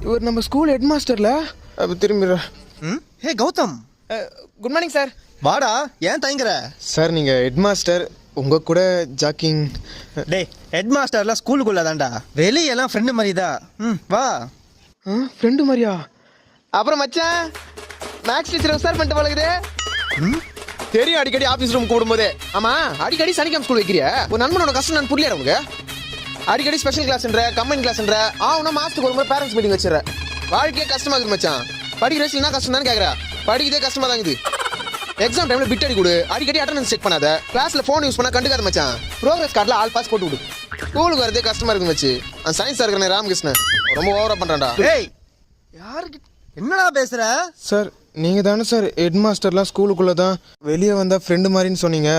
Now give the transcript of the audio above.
இவர் நம்ம school head மாஸ்டர்ல திரும்பி. ஹே கௌதம், குட் மார்னிங் சார். வாடா, ஏன் தயங்குற? சார் நீங்கள் ஹெட் மாஸ்டர், உங்கள் கூட ஜாக்கிங். டே, ஹெட் மாஸ்டர்லாம் ஸ்கூலுக்குள்ள தான்டா, வெளியெல்லாம் ஃப்ரெண்டு மாதிரி தான். வா. ஃப்ரெண்டு மாதிரியா? அப்புறம் மச்சான் மேக்ஸ் டீச்சர் உசார் பண்ணிட்டு பழகுது. தெரியும், அடிக்கடி ஆஃபீஸ் ரூம் கூடும்போது. ஆமாம், அடிக்கடி சனிக்கிழமை ஸ்கூல் வைக்கிறிய. ஒரு நண்பனோட கஷ்டம் நான் புரியல உனக்கு. அடிக்கடி ஸ்பெஷல் கிளாஸ்ன்ற கம்பைன் கிளாஸ்ன்ற ஆனா மாசத்துக்கு ஒரு முறை பேரண்ட்ஸ் மீட்டிங் வச்சிடற. வாழ்க்கையே கஷ்டமா இருக்குது மச்சான். படிக்கிற வயசுல என்ன கஷ்டம் தான் கேட்குறா? படிக்கிறதே கஷ்டமா தான் இருக்குது. எக்ஸாம் டைம்ல பிட் அடி கொடு, அடிக்கடி அட்டெண்டன்ஸ் செக் பண்ணாத, கிளாஸ்ல போன் யூஸ் பண்ணா கண்டுக்காத மச்சான். ப்ரோக்ரஸ் கார்டில் ஆல் பாஸ் போட்டு விடு. ஸ்கூலுக்கு வரதே கஷ்டமா இருக்கு மச்சி. அந்த சயின்ஸ் சார் இருக்கிற ராமகிருஷ்ணன் ரொம்ப ஓவரா பண்றான்டா. ஏய், யாருக்கு என்னடா பேசுற? சார் நீங்க தானே சார் ஹெட் மாஸ்டர்லாம் ஸ்கூலுக்குள்ள தான், வெளியே வந்தா ஃப்ரெண்டு மாதிரின்னு சொன்னீங்க.